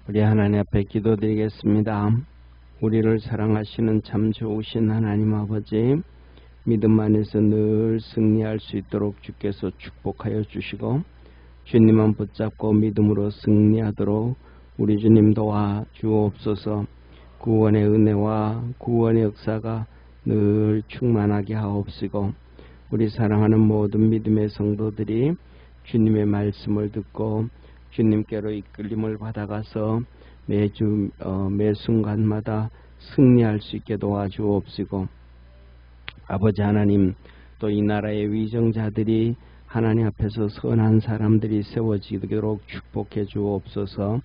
우리 하나님 앞에 기도드리겠습니다. 우리를 사랑하시는 참 좋으신 하나님 아버지, 믿음 안에서 늘 승리할 수 있도록 주께서 축복하여 주시고 주님만 붙잡고 믿음으로 승리하도록 우리 주님 도와 주옵소서. 구원의 은혜와 구원의 역사가 늘 충만하게 하옵시고 우리 사랑하는 모든 믿음의 성도들이 주님의 말씀을 듣고 주님께로 이끌림을 받아가서 매주 매 순간마다 승리할 수 있게 도와주옵시고 아버지 하나님, 또 이 나라의 위정자들이 하나님 앞에서 선한 사람들이 세워지도록 축복해 주옵소서.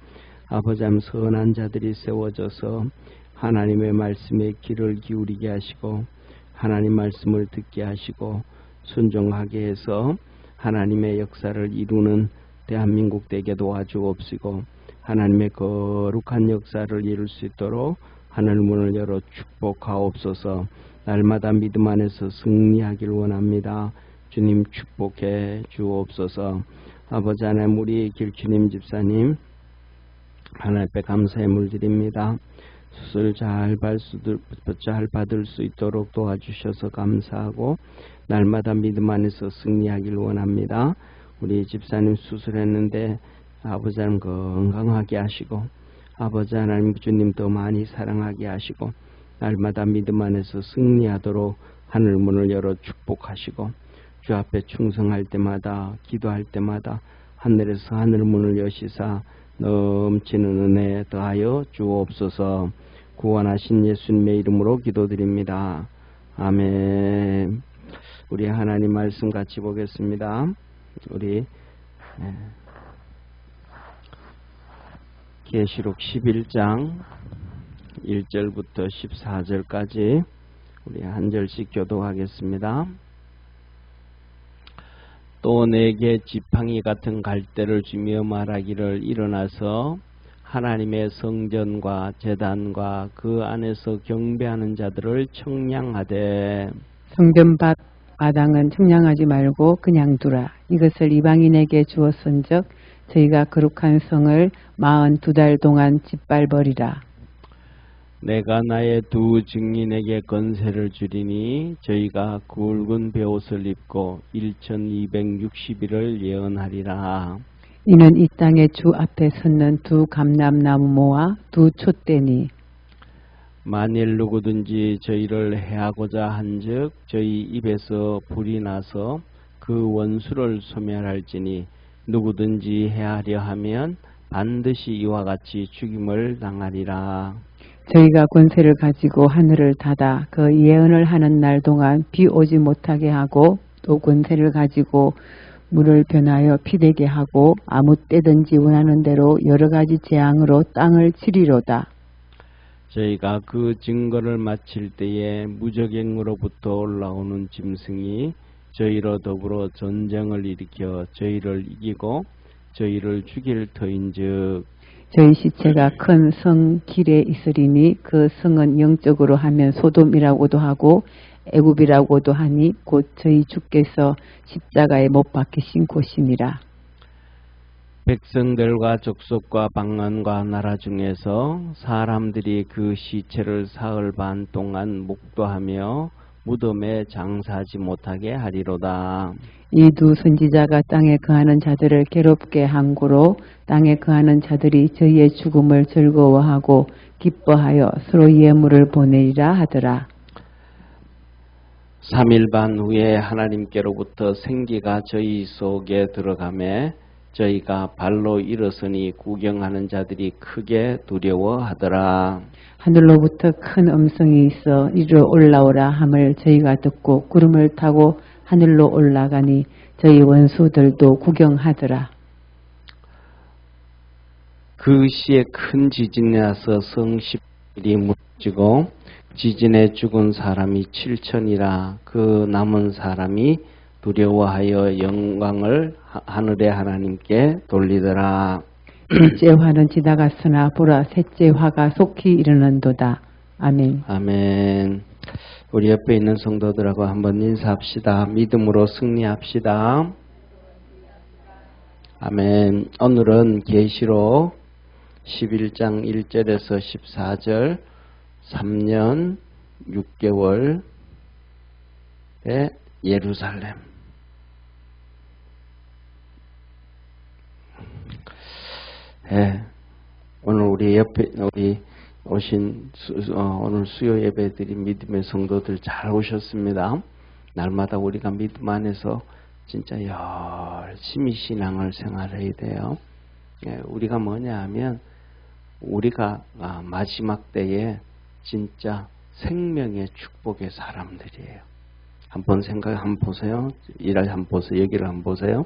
아버지 하나님, 선한 자들이 세워져서 하나님의 말씀에 귀를 기울이게 하시고 하나님 말씀을 듣게 하시고 순종하게 해서 하나님의 역사를 이루는 대한민국 되게 도와주옵시고 하나님의 거룩한 역사를 이룰 수 있도록 하늘 문을 열어 축복하옵소서. 날마다 믿음 안에서 승리하길 원합니다. 주님 축복해 주옵소서. 아버지 하나님, 우리 길주님 집사님 하나님 앞에 감사의 물드립니다. 수술 잘 받을 수 있도록 도와주셔서 감사하고 날마다 믿음 안에서 승리하길 원합니다. 우리 집사님 수술했는데 아버지 하나님 건강하게 하시고 아버지 하나님 주님 더 많이 사랑하게 하시고 날마다 믿음 안에서 승리하도록 하늘 문을 열어 축복하시고 주 앞에 충성할 때마다 기도할 때마다 하늘에서 하늘 문을 여시사 넘치는 은혜 더하여 주옵소서. 구원하신 예수님의 이름으로 기도드립니다. 아멘. 우리 하나님 말씀 같이 보겠습니다. 우리 계시록 11장 1절부터 14절까지 우리 한 절씩 교독하겠습니다. 또 내게 지팡이 같은 갈대를 주며 말하기를, 일어나서 하나님의 성전과 제단과 그 안에서 경배하는 자들을 청량하되, 성전 밖 마당은 청량하지 말고 그냥 두라. 이것을 이방인에게 주었은즉 저희가 거룩한 성을 42달 동안 짓밟으리라. 내가 나의 두 증인에게 권세를 주리니 저희가 굵은 베옷을 입고 1260일을 예언하리라. 이는 이 땅의 주 앞에 섰는 두 감람나무 모와 두 촛대니, 만일 누구든지 저희를 해하고자 한즉 저희 입에서 불이 나서 그 원수를 소멸할지니, 누구든지 해하려 하면 반드시 이와 같이 죽임을 당하리라. 저희가 권세를 가지고 하늘을 닫아 그 예언을 하는 날 동안 비 오지 못하게 하고, 또 권세를 가지고 물을 변하여 피되게 하고 아무 때든지 원하는 대로 여러 가지 재앙으로 땅을 치리로다. 저희가 그 증거를 마칠 때에 무적행으로부터 올라오는 짐승이 저희로 더불어 전쟁을 일으켜 저희를 이기고 저희를 죽일 터인즉, 저희 시체가 큰 성 길에 있으리니 그 성은 영적으로 하면 소돔이라고도 하고 애굽이라고도 하니 곧 저희 주께서 십자가에 못 박히신 곳이니라. 백성들과 족속과 방언과 나라 중에서 사람들이 그 시체를 사흘 반 동안 목도하며 무덤에 장사하지 못하게 하리로다. 이 두 선지자가 땅에 거하는 자들을 괴롭게 한 고로 땅에 거하는 자들이 저희의 죽음을 즐거워하고 기뻐하여 서로 예물을 보내리라 하더라. 3일 반 후에 하나님께로부터 생기가 저희 속에 들어가매 저희가 발로 일어서니 구경하는 자들이 크게 두려워하더라. 하늘로부터 큰 음성이 있어 이리로 올라오라 함을 저희가 듣고 구름을 타고 하늘로 올라가니 저희 원수들도 구경하더라. 그 시에 큰 지진이 나서 성십이 무너지고 지진에 죽은 사람이 7천이라. 그 남은 사람이 두려워하여 영광을 하늘의 하나님께 돌리더라. 둘째 화는 지나갔으나 보라 셋째 화가 속히 이르는도다. 아멘. 아멘. 우리 옆에 있는 성도들하고 한번 인사합시다. 믿음으로 승리합시다. 아멘. 오늘은 계시록 11장 1절에서 14절 3년 6개월의 예루살렘. 오늘 우리 오신 오늘 수요 예배드린 믿음의 성도들 잘 오셨습니다. 날마다 우리가 믿음 안에서 진짜 열심히 신앙을 생활해야 돼요. 우리가 뭐냐 하면 우리가 마지막 때에 진짜 생명의 축복의 사람들이에요. 한번 보세요. 일을 한번 보세요. 여기를 한번 보세요.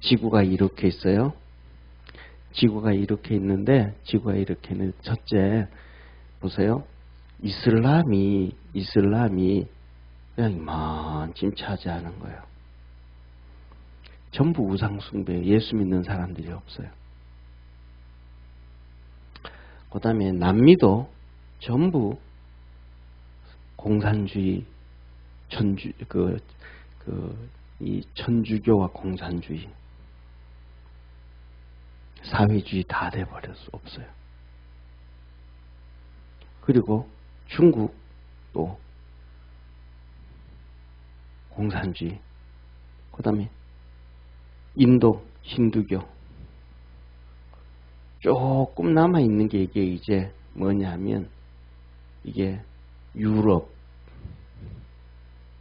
지구가 이렇게 있어요. 지구가 이렇게 있는데 첫째 보세요. 이슬람이 그냥 이만큼 차지하는 거예요. 전부 우상숭배, 예수 믿는 사람들이 없어요. 그 다음에 남미도 전부 공산주의, 이 천주교와 공산주의, 사회주의 다 돼버렸어. 없어요. 그리고 중국도 공산주의, 그 다음에 인도 힌두교, 조금 남아있는 게 이게 이제 뭐냐면 이게 유럽,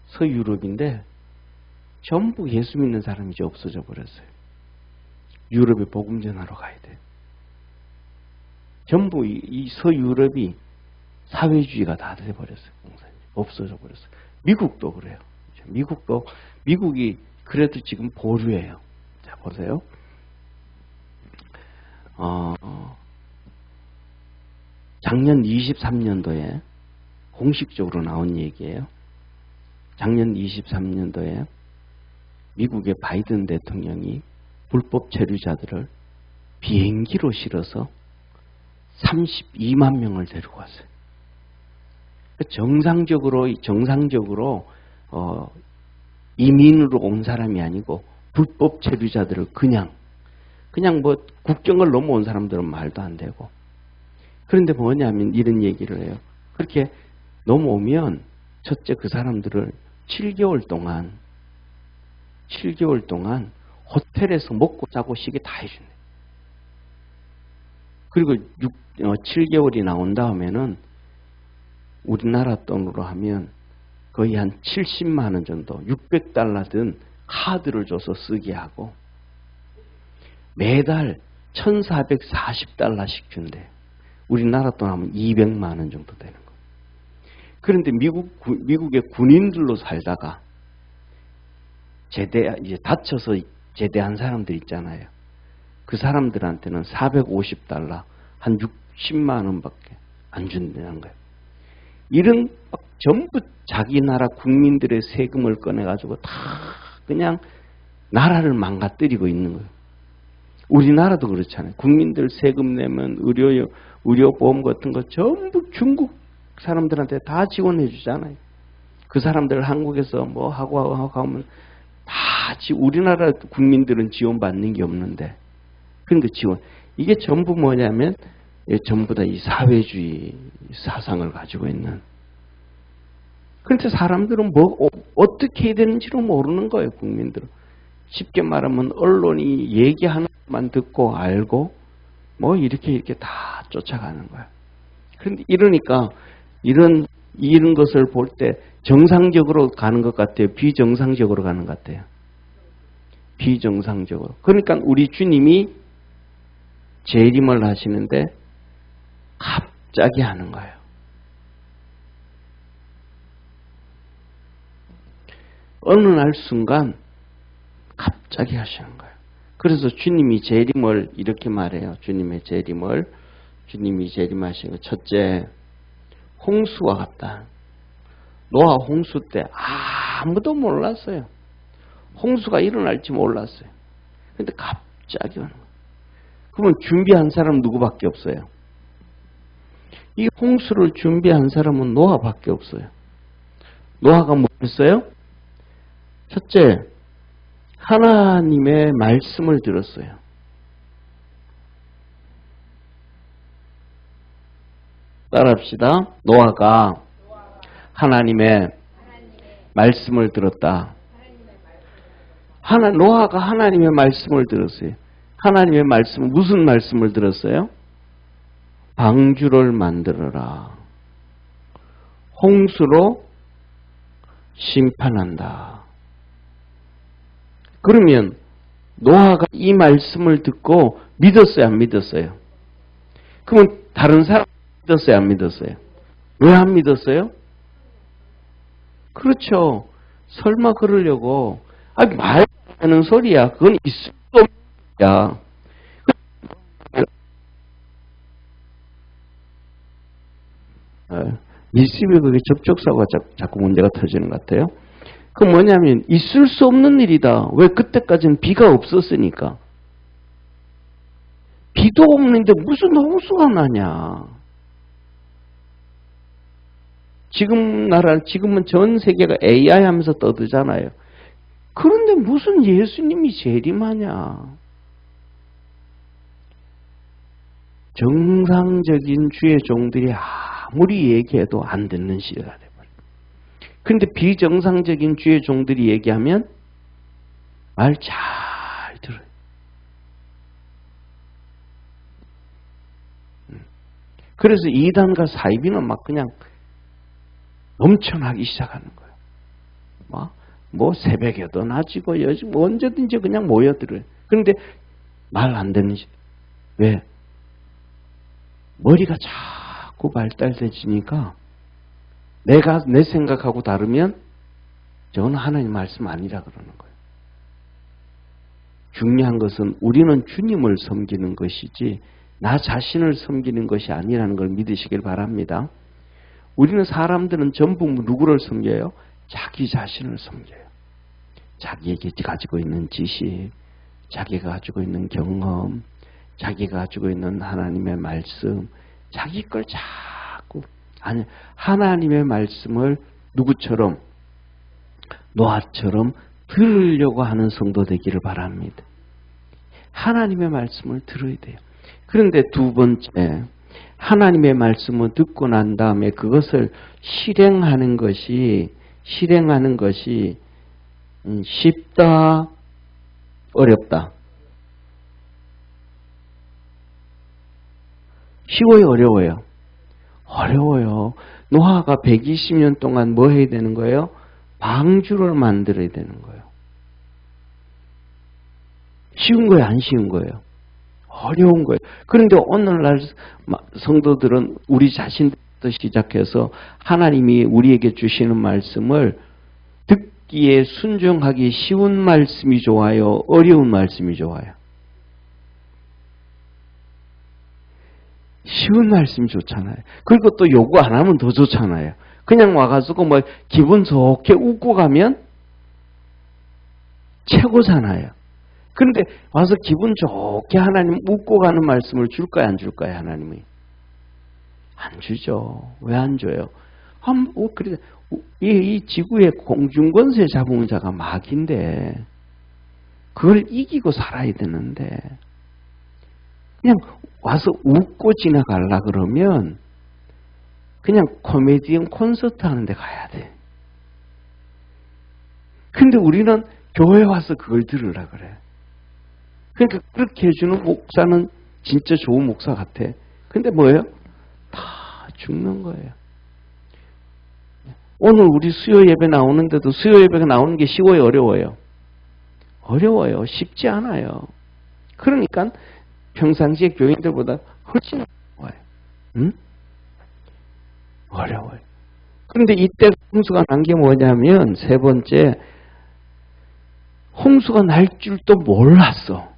서유럽인데 전부 예수 믿는 사람이 이제 없어져 버렸어요. 유럽에 복음 전하러 가야 돼. 전부 이 서유럽이 사회주의가 다 돼버렸어요. 없어져 버렸어요. 미국도 그래요. 미국이 그래도 지금 보류예요. 자, 보세요. 작년 23년도에 공식적으로 나온 얘기예요. 작년 23년도에 미국의 바이든 대통령이 불법 체류자들을 비행기로 실어서 32만 명을 데리고 왔어요. 정상적으로 이민으로 온 사람이 아니고 불법 체류자들을 그냥 뭐 국경을 넘어온 사람들은 말도 안 되고. 그런데 뭐냐면 이런 얘기를 해요. 그렇게 넘어오면 첫째 그 사람들을 7개월 동안 호텔에서 먹고 자고 쉬게 다 해주네. 그리고 7개월이 나온 다음에는 우리나라 돈으로 하면 거의 한 70만 원 정도, 600달러 든 카드를 줘서 쓰게 하고 매달 1440달러씩 준대. 우리나라 돈 하면 200만 원 정도 되는 거. 그런데 미국의 군인들로 살다가 이제 다쳐서 제대한 사람들 있잖아요. 그 사람들한테는 450달러, 한 60만 원밖에 안 준다는 거예요. 이런 전부 자기 나라 국민들의 세금을 꺼내가지고 다 그냥 나라를 망가뜨리고 있는 거예요. 우리나라도 그렇잖아요. 국민들 세금 내면 의료보험 같은 거 전부 중국 사람들한테 다 지원해 주잖아요. 그 사람들 한국에서 뭐 하고 하면 다 우리나라 국민들은 지원받는 게 없는데. 그런데 이게 전부 뭐냐면 전부 다 이 사회주의 사상을 가지고 있는. 그런데 사람들은 어떻게 해야 되는지를 모르는 거예요, 국민들은. 쉽게 말하면 언론이 얘기하는 것만 듣고 알고 뭐 이렇게 다 쫓아가는 거야. 그런데 이러니까 이런 것을 볼 때 정상적으로 가는 것 같아요? 비정상적으로 가는 것 같아요? 비정상적으로. 그러니까 우리 주님이 재림을 하시는데 갑자기 하는 거예요. 어느 날 순간 갑자기 하시는 거예요. 그래서 주님이 재림을 이렇게 말해요. 주님이 재림하시는 거. 첫째, 홍수와 같다. 노아 홍수 때 아무도 몰랐어요. 홍수가 일어날지 몰랐어요. 그런데 갑자기 오는 거예요. 그러면 준비한 사람 누구밖에 없어요? 이 홍수를 준비한 사람은 노아밖에 없어요. 노아가 뭐 했어요? 첫째, 하나님의 말씀을 들었어요. 따라합시다. 노아가 하나님의 말씀을 들었다. 노아가 하나님의 말씀을 들었어요. 하나님의 말씀은 무슨 말씀을 들었어요? 방주를 만들어라. 홍수로 심판한다. 그러면 노아가 이 말씀을 듣고 믿었어요, 안 믿었어요? 그러면 다른 사람 믿었어요, 안 믿었어요? 왜 안 믿었어요? 그렇죠. 설마 그러려고. 아니, 말 하는 소리야. 그건 있을 수 없는 소리야. 미시브에 그게 접촉사고가 자꾸 문제가 터지는 것 같아요. 그 뭐냐면 있을 수 없는 일이다. 왜? 그때까지는 비가 없었으니까. 비도 없는데 무슨 홍수가 나냐. 지금은 전 세계가 AI 하면서 떠들잖아요. 그런데 무슨 예수님이 재림하냐. 정상적인 주의 종들이 아무리 얘기해도 안 듣는 시대가 돼버려요. 그런데 비정상적인 주의 종들이 얘기하면 말 잘 들어요. 그래서 이단과 사이비는 막 그냥 넘쳐나기 시작하는 거예요. 뭐 새벽에도 낮이고 뭐 언제든지 그냥 모여들어요. 그런데 말 안 듣는 시대. 왜? 머리가 자꾸 발달돼지니까 내 생각하고 다르면 저건 하나님 말씀 아니라 그러는 거예요. 중요한 것은 우리는 주님을 섬기는 것이지 나 자신을 섬기는 것이 아니라는 걸 믿으시길 바랍니다. 우리는 사람들은 전부 누구를 섬겨요? 자기 자신을 섬겨요. 자기에게 가지고 있는 지식, 자기가 가지고 있는 경험, 자기가 가지고 있는 하나님의 말씀, 자기 걸 자꾸 하나님의 말씀을 누구처럼? 노아처럼 들으려고 하는 성도 되기를 바랍니다. 하나님의 말씀을 들어야 돼요. 그런데 두 번째, 하나님의 말씀을 듣고 난 다음에 그것을 실행하는 것이 쉽다, 어렵다. 쉬워요, 어려워요? 어려워요. 노아가 120년 동안 뭐 해야 되는 거예요? 방주를 만들어야 되는 거예요. 쉬운 거예요, 안 쉬운 거예요? 어려운 거예요. 그런데 오늘날 성도들은 우리 자신부터 시작해서 하나님이 우리에게 주시는 말씀을 듣기에 순종하기 쉬운 말씀이 좋아요? 어려운 말씀이 좋아요? 쉬운 말씀이 좋잖아요. 그리고 또 요구 안 하면 더 좋잖아요. 그냥 와가지고 뭐 기분 좋게 웃고 가면 최고잖아요. 그런데 와서 기분 좋게 하나님 웃고 가는 말씀을 줄까요, 안 줄까요, 하나님이? 안 주죠. 왜 안 줘요? 그래, 이 지구의 공중권세 잡은 자가 마귀인데 그걸 이기고 살아야 되는데 그냥 와서 웃고 지나가려 그러면 그냥 코미디언 콘서트 하는데 가야 돼. 근데 우리는 교회 와서 그걸 들으라 그래. 그러니까 그렇게 해주는 목사는 진짜 좋은 목사 같아. 근데 뭐예요? 다 죽는 거예요. 오늘 우리 수요 예배 나오는데도 수요 예배가 나오는 게 쉬워요, 어려워요? 어려워요. 쉽지 않아요. 그러니까 평상시에 교인들보다 훨씬 어려워요. 응? 어려워요. 그런데 이때 홍수가 난 게 뭐냐면 세 번째, 홍수가 날 줄도 몰랐어.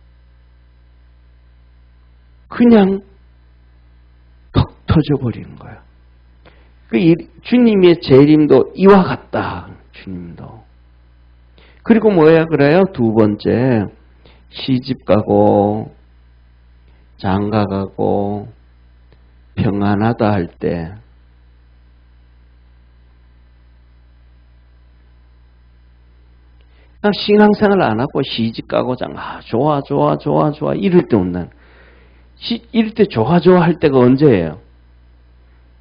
그냥 턱 터져버리는 거야. 주님의 재림도 이와 같다. 주님도. 그리고 뭐야 그래요? 두 번째, 시집 가고 장가 가고 평안하다 할 때 신앙생활 안 하고 시집 가고 장가 좋아 이럴 때 없는 이럴 때 좋아 할 때가 언제예요?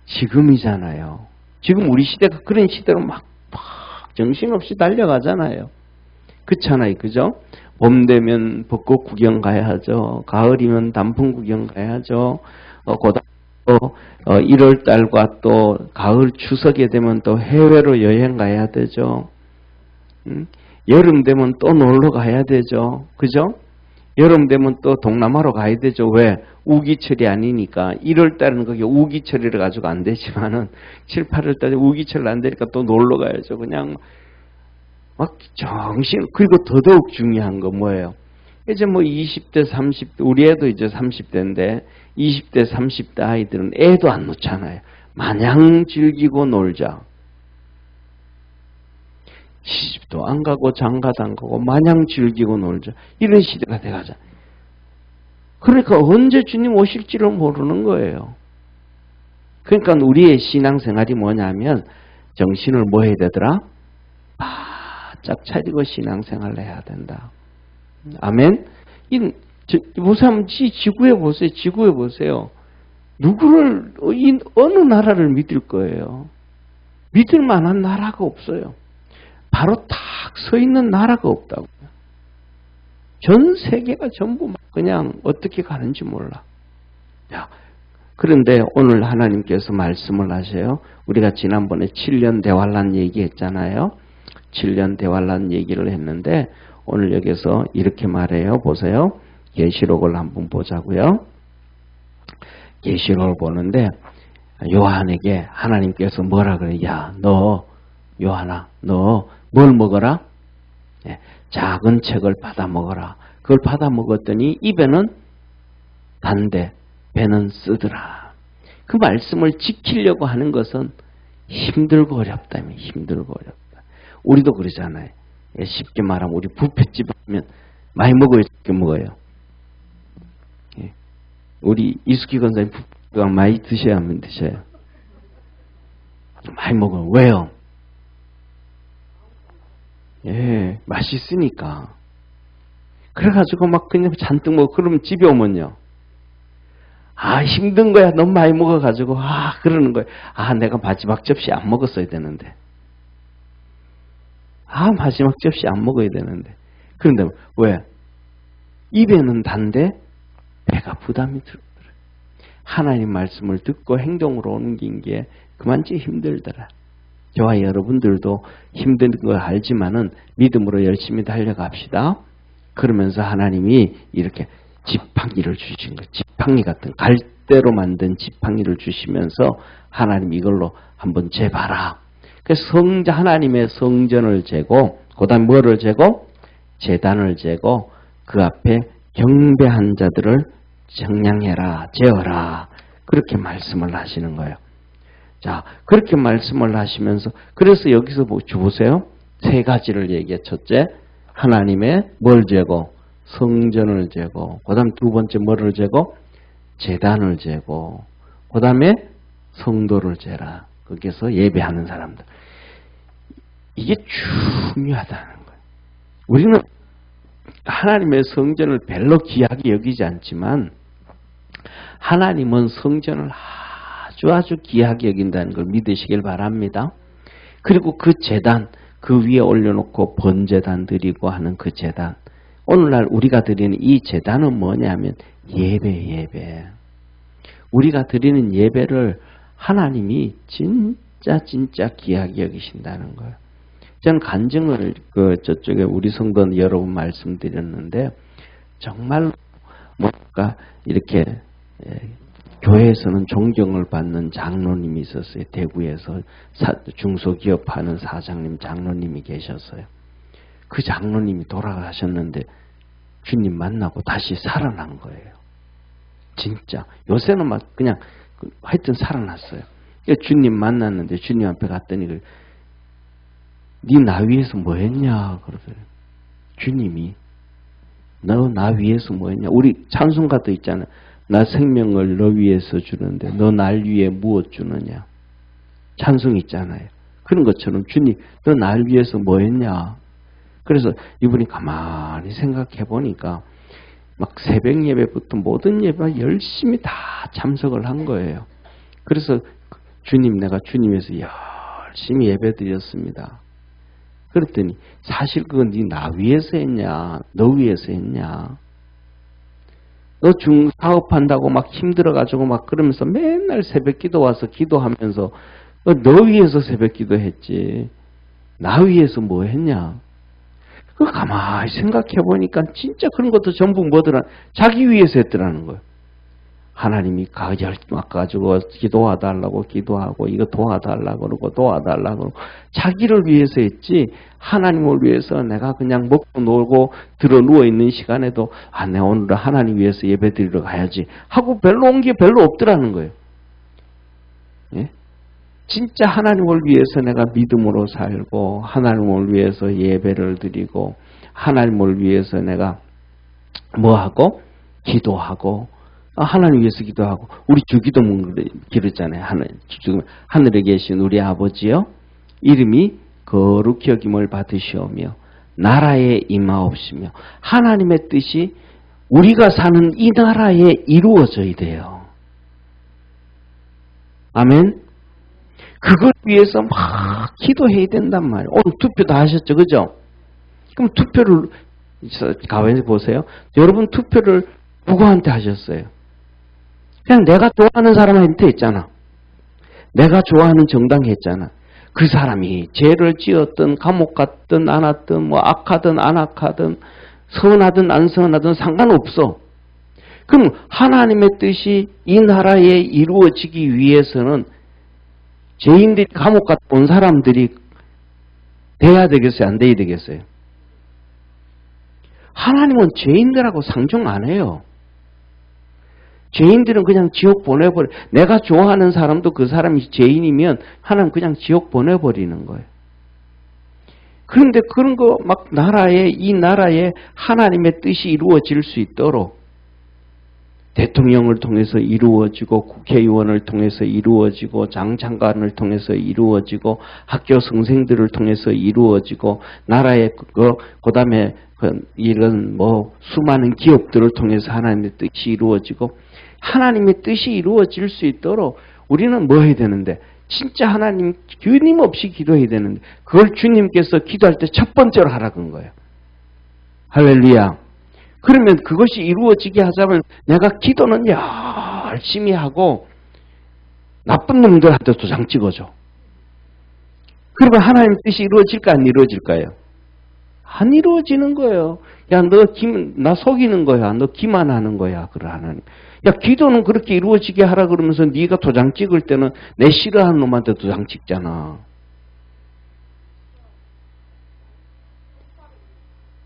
지금이잖아요. 지금 우리 시대가 그런 시대로 막 정신없이 달려가잖아요. 그렇잖아요. 그죠? 봄 되면 벚꽃 구경 가야죠. 가을이면 단풍 구경 가야죠. 또 1월 달과 또 가을 추석에 되면 또 해외로 여행 가야 되죠. 여름 되면 또 놀러 가야 되죠. 그죠? 여름 되면 또 동남아로 가야 되죠. 왜? 우기철이 아니니까. 1월 달은 그게 우기철이라 가지고 안 되지만은 7, 8월 달에 우기철 안 되니까 또 놀러 가야죠. 그냥 막 그리고 더더욱 중요한 거 뭐예요? 이제 뭐 20대, 30대, 우리 애도 이제 30대인데 20대, 30대 아이들은 애도 안 놓잖아요. 마냥 즐기고 놀자. 시집도 안 가고 장가도 안 가고 마냥 즐기고 놀자. 이런 시대가 돼가자. 그러니까 언제 주님 오실지를 모르는 거예요. 그러니까 우리의 신앙생활이 뭐냐면 정신을 뭐 해야 되더라? 바짝 차리고 신앙생활을 해야 된다. 아멘? 보세요. 지구에 보세요. 지구에 보세요. 누구를, 어느 나라를 믿을 거예요? 믿을 만한 나라가 없어요. 바로 딱 서 있는 나라가 없다고요. 전 세계가 전부 그냥 어떻게 가는지 몰라. 야, 그런데 오늘 하나님께서 말씀을 하세요. 우리가 지난번에 7년 대환란 얘기했잖아요. 7년 대환란 얘기를 했는데 오늘 여기서 이렇게 말해요. 보세요. 계시록을 한번 보자고요. 계시록을 보는데 요한에게 하나님께서 뭐라 그래요? 야, 너 요한아, 너 뭘 먹어라? 네, 작은 책을 받아 먹어라. 그걸 받아 먹었더니 입에는 단데 배는 쓰더라. 그 말씀을 지키려고 하는 것은 힘들고 어렵다며. 힘들고 어렵다. 우리도 그러잖아요. 쉽게 말하면 우리 뷔페집 하면 많이 먹어요, 적게 먹어요. 예. 우리 이수기 권사님 뷔페가 많이 드셔야 하면 드셔요. 많이 먹어요. 왜요? 예, 맛있으니까. 그래가지고 막 그냥 잔뜩 먹고 그러면 집에 오면요. 아, 힘든 거야. 너무 많이 먹어가지고 그러는 거야. 내가 마지막 접시 안 먹었어야 되는데. 마지막 접시 안 먹어야 되는데. 그런데 왜? 입에는 단데 배가 부담이 들더라. 하나님 말씀을 듣고 행동으로 옮긴 게 그만치 힘들더라. 저와 여러분들도 힘든 걸 알지만은 믿음으로 열심히 달려갑시다. 그러면서 하나님이 이렇게 지팡이를 주신 거예요. 지팡이 같은 갈대로 만든 지팡이를 주시면서 하나님 이걸로 한번 재봐라. 그래서 하나님의 성전을 재고 그 다음 뭐를 재고? 제단을 재고 그 앞에 경배한 자들을 정량해라, 재어라. 그렇게 말씀을 하시는 거예요. 자, 그렇게 말씀을 하시면서 그래서 여기서 보세요. 세 가지를 얘기해. 첫째, 하나님의 뭘 재고? 성전을 재고. 그 다음 두 번째 뭐를 재고? 제단을 재고. 그 다음에 성도를 재라. 거기서 예배하는 사람들. 이게 중요하다는 거예요. 우리는 하나님의 성전을 별로 귀하게 여기지 않지만 하나님은 성전을 아주 귀하게 여긴다는 걸 믿으시길 바랍니다. 그리고 그 제단, 그 위에 올려놓고 번제단 드리고 하는 그 제단. 오늘날 우리가 드리는 이 제단은 뭐냐면 예배. 우리가 드리는 예배를 하나님이 진짜 귀하게 여기신다는 거예요. 저는 간증을 저쪽에 우리 성도 여러분 말씀드렸는데 정말 뭔가 이렇게 교회에서는 존경을 받는 장로님이 있었어요. 대구에서 중소기업하는 사장님 장로님이 계셨어요. 그 장로님이 돌아가셨는데 주님 만나고 다시 살아난 거예요. 진짜 요새는 막 그냥 하여튼 살아났어요. 주님 만났는데 주님 앞에 갔더니 네 나 위해서 뭐 했냐 그러더래요. 주님이 너 나 위해서 뭐 했냐. 우리 찬송가도 있잖아요. 나 생명을 너 위해서 주는데 너 날 위해 무엇 주느냐. 찬송 있잖아요. 그런 것처럼 주님 너 날 위해서 뭐 했냐. 그래서 이분이 가만히 생각해 보니까 막 새벽 예배부터 모든 예배 열심히 다 참석을 한 거예요. 그래서 주님, 내가 주님에서 열심히 예배드렸습니다. 그랬더니 사실 그건 네 나 위해서 했냐, 너 위해서 했냐. 너 사업한다고 막 힘들어가지고 막 그러면서 맨날 새벽 기도 와서 기도하면서 너 위해서 새벽 기도했지. 나 위해서 뭐 했냐. 그 가만히 생각해보니까 진짜 그런 것도 전부 뭐더라. 자기 위해서 했더라는 거예요. 하나님이 가지고 기도해달라고 기도하고 이거 도와달라고 그러고 도와달라고 그러고 자기를 위해서 했지 하나님을 위해서 내가 그냥 먹고 놀고 들어 누워있는 시간에도 내가 오늘은 하나님 위해서 예배드리러 가야지 하고 별로 온 게 별로 없더라는 거예요. 예? 진짜 하나님을 위해서 내가 믿음으로 살고 하나님을 위해서 예배를 드리고 하나님을 위해서 내가 뭐하고 기도하고 하나님 위해서 기도하고 우리 주기도문 기르잖아요. 하늘에 계신 우리 아버지여 이름이 거룩히 여김을 받으시오며 나라에 임하옵시며 하나님의 뜻이 우리가 사는 이 나라에 이루어져야 돼요. 아멘. 그걸 위해서 막 기도해야 된단 말이에요. 오늘 투표 다 하셨죠, 그죠? 그럼 투표를 가만히 보세요. 여러분 투표를 누구한테 하셨어요? 그냥 내가 좋아하는 사람한테 했잖아. 내가 좋아하는 정당 했잖아. 그 사람이 죄를 지었든 감옥 갔든 안 왔든 뭐 악하든 안 악하든 선하든 안 선하든 상관없어. 그럼 하나님의 뜻이 이 나라에 이루어지기 위해서는 죄인들이 감옥 갔다 온 사람들이 돼야 되겠어요? 안 돼야 되겠어요? 하나님은 죄인들하고 상종 안 해요. 죄인들은 그냥 지옥 보내버려. 내가 좋아하는 사람도 그 사람이 죄인이면 하나님 그냥 지옥 보내버리는 거예요. 그런데 그런 거 막 이 나라에 하나님의 뜻이 이루어질 수 있도록 대통령을 통해서 이루어지고 국회의원을 통해서 이루어지고 장장관을 통해서 이루어지고 학교 선생들을 통해서 이루어지고 나라의 그다음에 이런 뭐 수많은 기업들을 통해서 하나님의 뜻이 이루어지고 하나님의 뜻이 이루어질 수 있도록 우리는 뭐 해야 되는데 진짜 하나님 끊임없이 기도해야 되는데 그걸 주님께서 기도할 때 첫 번째로 하라고 한 거예요. 할렐루야. 그러면 그것이 이루어지게 하자면 내가 기도는 열심히 하고 나쁜 놈들한테 도장 찍어줘. 그러면 하나님 뜻이 이루어질까 안 이루어질까요? 안 이루어지는 거예요. 야, 나 속이는 거야. 너 기만하는 거야. 그래 하나님. 야, 기도는 그렇게 이루어지게 하라 그러면서 네가 도장 찍을 때는 내 싫어하는 놈한테 도장 찍잖아.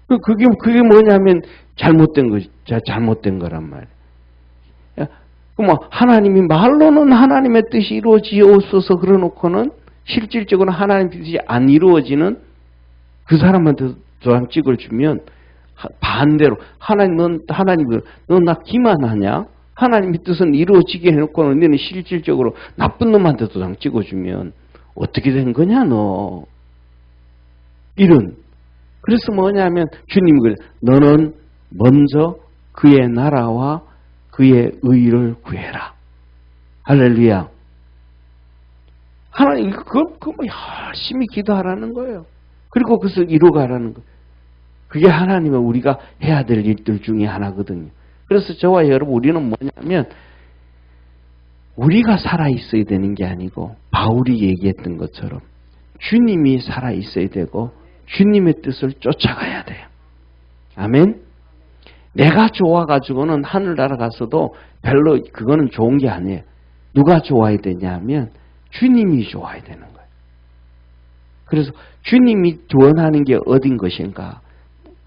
그게 뭐냐면 잘못된 거란 말이야. 그럼 하나님이 말로는 하나님의 뜻이 이루어지옵소서 그러놓고는 실질적으로 하나님의 뜻이 안 이루어지는 그 사람한테 도장 찍을 주면 반대로 하나님 너 나 기만하냐? 하나님의 뜻은 이루어지게 해놓고는 너는 실질적으로 나쁜 놈한테 도장 찍어주면 어떻게 된 거냐 너? 그래서 뭐냐면 주님이 그래. 너는 먼저 그의 나라와 그의 의를 구해라. 할렐루야. 하나님 그거 열심히 기도하라는 거예요. 그리고 그것을 이루가라는 거예요. 그게 하나님은 우리가 해야 될 일들 중에 하나거든요. 그래서 저와 여러분 우리는 뭐냐면 우리가 살아있어야 되는 게 아니고 바울이 얘기했던 것처럼 주님이 살아있어야 되고 주님의 뜻을 쫓아가야 돼요. 아멘. 내가 좋아가지고는 하늘나라 가서도 별로 그거는 좋은 게 아니에요. 누가 좋아야 되냐면 주님이 좋아야 되는 거예요. 그래서 주님이 원하는 게 어딘 것인가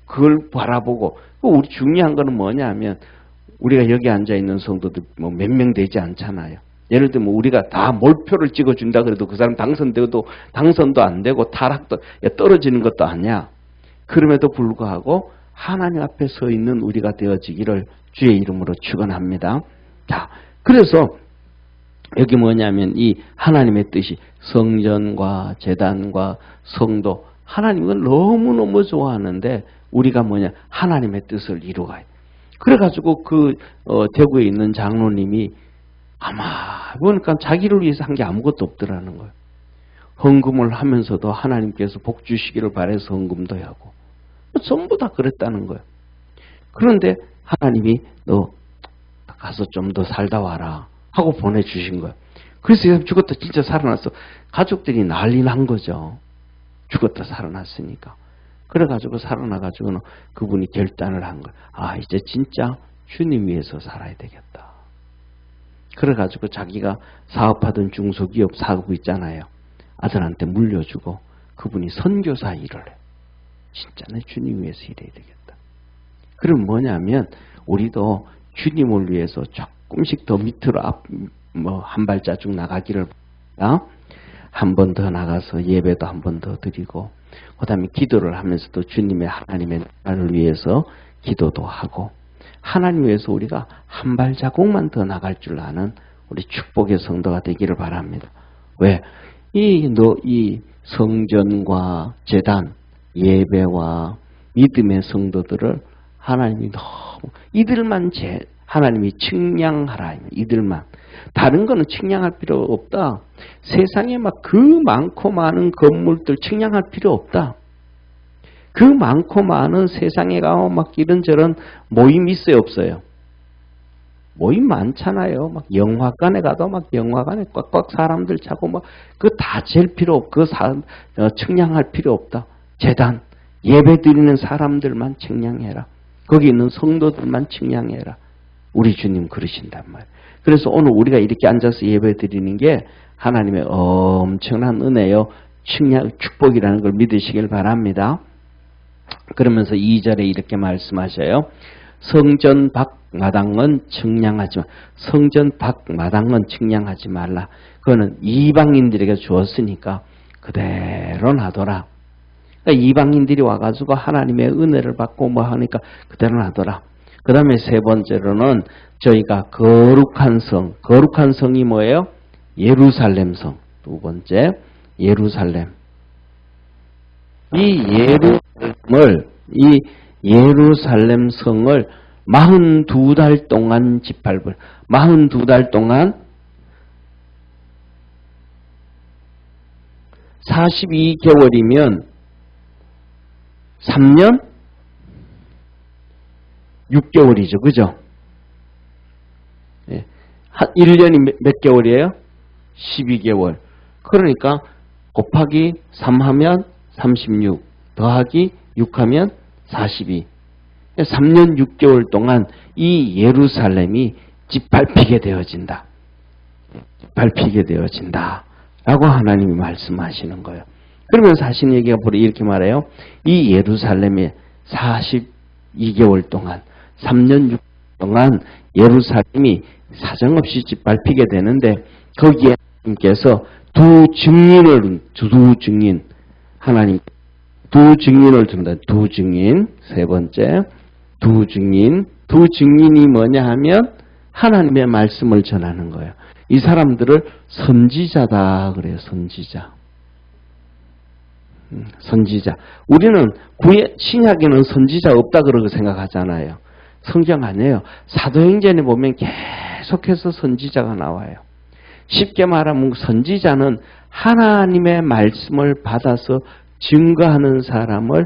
그걸 바라보고 우리 중요한 거는 뭐냐면 우리가 여기 앉아있는 성도들 뭐 몇 명 되지 않잖아요. 예를 들면 우리가 다 몰표를 찍어준다 그래도 그 사람 당선도 안 되고 타락도 떨어지는 것도 아니야. 그럼에도 불구하고 하나님 앞에 서 있는 우리가 되어지기를 주의 이름으로 축원합니다. 자, 그래서 여기 뭐냐면 이 하나님의 뜻이 성전과 제단과 성도 하나님은 너무너무 좋아하는데 우리가 하나님의 뜻을 이루어가요. 그래가지고 대구에 있는 장로님이 아마 보니까 자기를 위해서 한 게 아무것도 없더라는 거예요. 헌금을 하면서도 하나님께서 복 주시기를 바라서 헌금도 하고 전부 다 그랬다는 거예요. 그런데 하나님이 너 가서 좀 더 살다 와라 하고 보내주신 거예요. 그래서 죽었다 진짜 살아났어. 가족들이 난리 난 거죠. 죽었다 살아났으니까. 그래가지고 살아나가지고는 그분이 결단을 한 거예요. 아, 이제 진짜 주님 위해서 살아야 되겠다. 그래가지고 자기가 사업하던 중소기업 사고 있잖아요. 아들한테 물려주고 그분이 선교사 일을 해. 진짜 내 주님 위해서 일해야 되겠다. 그럼 뭐냐면 우리도 주님을 위해서 조금씩 더 밑으로 한 발자국 나가기를 한 번 더 나가서 예배도 한 번 더 드리고 그 다음에 기도를 하면서도 주님의 하나님의 나라를 위해서 기도도 하고 하나님 위해서 우리가 한 발자국만 더 나갈 줄 아는 우리 축복의 성도가 되기를 바랍니다. 왜? 이 성전과 제단, 예배와 믿음의 성도들을 하나님이 너무 이들만 하나님이 측량하라. 이들만. 다른 거는 측량할 필요 없다. 세상에 막 그 많고 많은 건물들 측량할 필요 없다. 그 많고 많은 세상에 가면 막 이런저런 모임 있어요, 없어요? 모임 많잖아요. 막 영화관에 가도 막 영화관에 꽉꽉 사람들 차고 막 그거 다 잴 필요 없고 측량할 필요 없다. 제단, 예배 드리는 사람들만 측량해라. 거기 있는 성도들만 측량해라. 우리 주님 그러신단 말이에요. 그래서 오늘 우리가 이렇게 앉아서 예배 드리는 게 하나님의 엄청난 은혜요. 축복이라는 걸 믿으시길 바랍니다. 그러면서 2절에 이렇게 말씀하셔요. 성전 밖 마당은 측량하지 마. 성전 밖 마당은 측량하지 말라. 그거는 이방인들에게 주었으니까 그대로 놔둬라. 그러니까 이방인들이 와가지고 하나님의 은혜를 받고 뭐 하니까 그대로 놔둬라. 그 다음에 세 번째로는 저희가 거룩한 성이 뭐예요? 예루살렘 성. 두 번째, 예루살렘. 이 예루살렘 성을 42달 동안 짓밟을. 42달 동안 42개월이면 3년 6개월이죠. 그죠? 예. 1년이 몇 개월이에요? 12개월. 그러니까 곱하기 3하면 36, 더하기 6하면 42. 3년 6개월 동안 이 예루살렘이 짓밟히게 되어진다. 짓밟히게 되어진다. 라고 하나님이 말씀하시는 거예요. 그러면 사신 얘기가 이렇게 말해요. 이 예루살렘에 42개월 동안 3년 6개월 동안 예루살렘이 사정없이 짓밟히게 되는데 거기에 하나님께서 두 증인을 둔다. 두 증인. 세 번째, 두 증인이 뭐냐 하면 하나님의 말씀을 전하는 거예요. 이 사람들을 선지자다 그래요. 선지자. 우리는 신약에는 선지자 없다 그러고 생각하잖아요. 성경 아니에요. 사도행전에 보면 계속해서 선지자가 나와요. 쉽게 말하면 선지자는 하나님의 말씀을 받아서 증거하는 사람을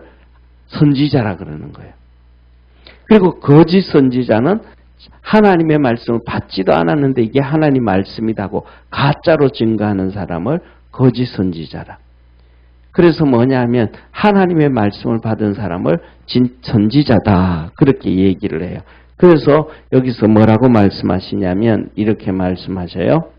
선지자라 그러는 거예요. 그리고 거짓 선지자는 하나님의 말씀을 받지도 않았는데 이게 하나님 말씀이라고 가짜로 증거하는 사람을 거짓 선지자라. 그래서 뭐냐 하면 하나님의 말씀을 받은 사람을 선지자다. 그렇게 얘기를 해요. 그래서 여기서 뭐라고 말씀하시냐면 이렇게 말씀하셔요.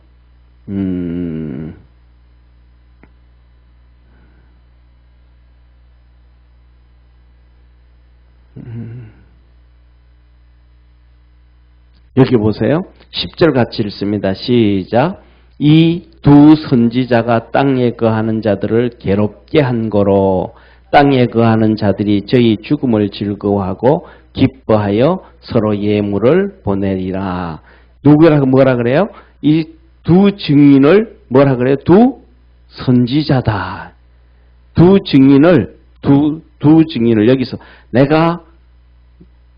여기 보세요. 10절 같이 읽습니다. 시작. 이 두 선지자가 땅에 거하는 자들을 괴롭게 한 거로 땅에 거하는 자들이 저희 죽음을 즐거워하고 기뻐하여 서로 예물을 보내리라. 누구라고 뭐라 그래요? 이 두 증인을 뭐라 그래요? 두 선지자다. 두 증인을 여기서 내가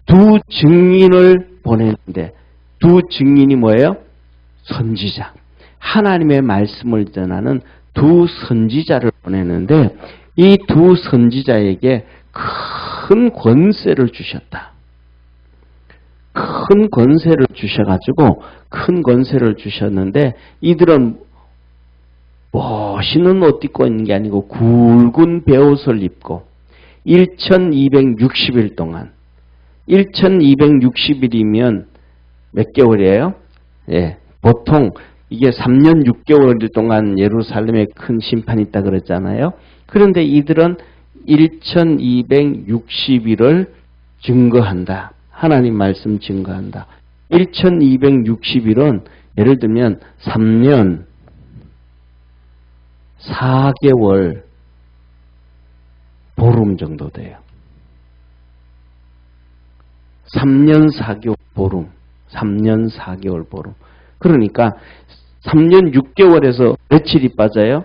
두 증인을 보내는데 두 증인이 뭐예요? 선지자, 하나님의 말씀을 전하는 두 선지자를 보내는데 이 두 선지자에게 큰 권세를 주셨다. 큰 권세를 주셔가지고 큰 권세를 주셨는데 이들은 멋있는 옷 입고 있는 게 아니고 굵은 베옷을 입고 1260일 동안 1260일이면 몇 개월이에요? 예, 보통 이게 3년 6개월 동안 예루살렘에 큰 심판이 있다 그랬잖아요. 그런데 이들은 1260일을 증거한다. 하나님 말씀 증거한다. 1260일은 예를 들면 3년 4개월 보름 정도 돼요. 3년 4개월 보름. 3년 4개월 보름. 그러니까 3년 6개월에서 며칠이 빠져요?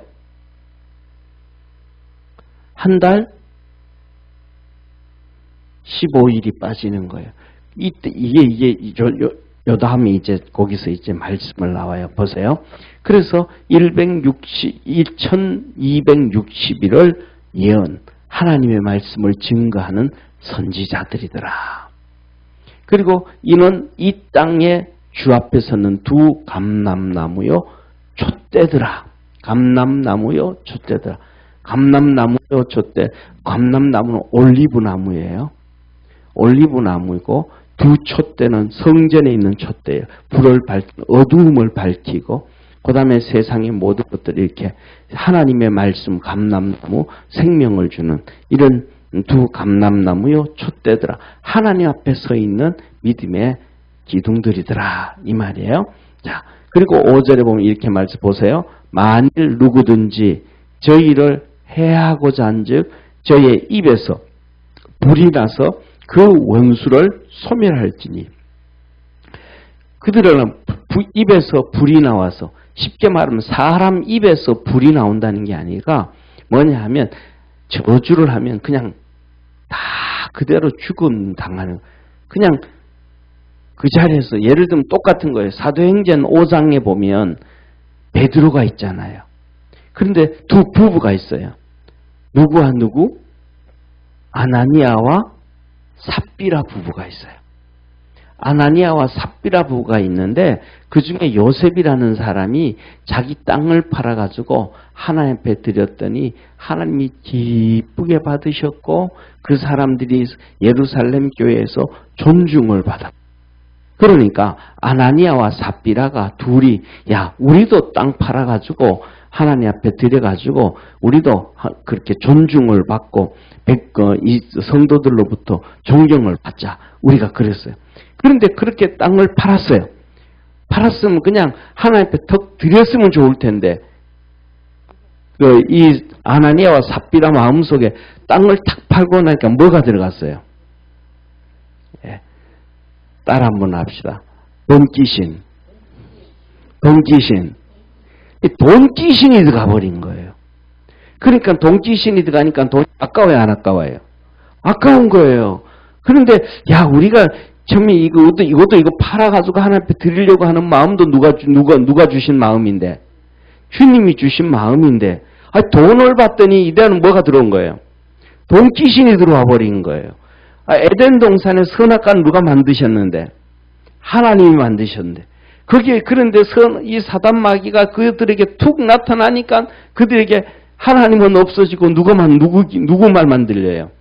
한 달 15일이 빠지는 거예요. 이게 요 다음에 이제 거기서 이제 말씀을 나와요. 보세요. 그래서 1260일을 예언, 하나님의 말씀을 증거하는 선지자들이더라. 그리고 이는 이 땅에 주 앞에 서는 두 감람나무요 촛대더라. 감람나무요 촛대더라. 감람나무요 촛대. 감람나무는 올리브나무예요. 올리브나무이고 두 촛대는 성전에 있는 촛대예요. 어두움을 밝히고 그 다음에 세상의 모든 것들이 이렇게 하나님의 말씀 감람나무 생명을 주는 이런 두 감람나무요 촛대더라. 하나님 앞에 서 있는 믿음의 기둥들이더라. 이 말이에요. 자, 그리고 5절에 보면 이렇게 말씀 보세요. 만일 누구든지 저희를 해하고자 한즉 저희의 입에서 불이 나서 그 원수를 소멸할지니. 그들은 입에서 불이 나와서 쉽게 말하면 사람 입에서 불이 나온다는 게 아니라 뭐냐 하면 저주를 하면 그냥 다 그대로 죽음 당하는 그냥 그 자리에서 예를 들면 똑같은 거예요. 사도행전 5장에 보면 베드로가 있잖아요. 그런데 두 부부가 있어요. 누구와 누구? 아나니아와 삽비라 부부가 있어요. 아나니아와 삽비라 부부가 있는데 그 중에 요셉이라는 사람이 자기 땅을 팔아가지고 하나님 앞에 드렸더니 하나님이 기쁘게 받으셨고 그 사람들이 예루살렘 교회에서 존중을 받았어요. 그러니까 아나니아와 삽비라가 둘이 야 우리도 땅 팔아가지고 하나님 앞에 드려가지고 우리도 그렇게 존중을 받고 이 성도들로부터 존경을 받자. 우리가 그랬어요. 그런데 그렇게 땅을 팔았어요. 팔았으면 그냥 하나님 앞에 턱 드렸으면 좋을 텐데 이 아나니아와 삽비라 마음속에 땅을 탁 팔고 나니까 뭐가 들어갔어요? 예. 따라 한번 합시다. 돈귀신. 돈귀신. 돈귀신이 들어가버린 거예요. 그러니까 돈귀신이 들어가니까 돈이 아까워요, 안 아까워요? 아까운 거예요. 그런데 야 우리가 처음에 이것도 팔아가지고 하나님 앞에 드리려고 하는 마음도 누가 주신 마음인데 주님이 주신 마음인데 돈을 받더니 이제는 뭐가 들어온 거예요? 돈귀신이 들어와 버린 거예요. 에덴 동산에 선악과는 누가 만드셨는데? 하나님이 만드셨는데. 그런데 이 사단 마귀가 그들에게 툭 나타나니까 그들에게 하나님은 없어지고 누구 말만 들려요?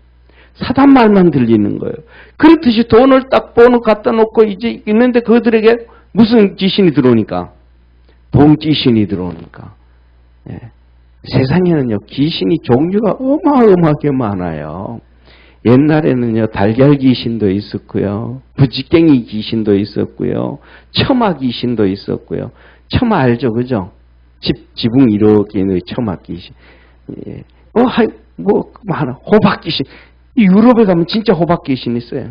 사단 말만 들리는 거예요. 그렇듯이 돈을 딱 갖다 놓고 이제 있는데 그들에게 무슨 귀신이 들어오니까? 돈 귀신이 들어오니까. 예. 세상에는요, 귀신이 종류가 어마어마하게 많아요. 옛날에는요, 달걀 귀신도 있었고요. 부지깽이 귀신도 있었고요. 처마 귀신도 있었고요. 처마 알죠? 그죠? 지붕 이렇게 있는 처마 귀신. 예. 많아. 호박 귀신. 유럽에 가면 진짜 호박 귀신 있어요.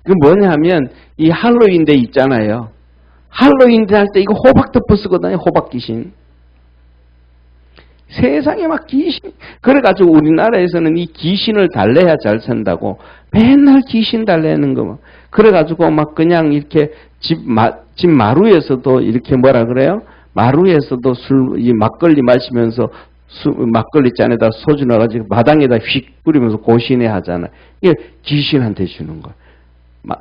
그 뭐냐면, 이 할로윈 데 있잖아요. 할로윈 데 할 때 이거 호박 덮어 쓰거든요. 호박 귀신. 세상에 막 귀신. 그래가지고 우리나라에서는 이 귀신을 달래야 잘 산다고 맨날 귀신 달래는 거. 그래가지고 막 그냥 이렇게 집 마루에서도 이렇게 뭐라 그래요? 마루에서도 이 막걸리 마시면서 막걸리 잔에다 소주 넣어가지고 마당에다 휙 뿌리면서 고시내 하잖아요. 이게 귀신한테 주는 거예요.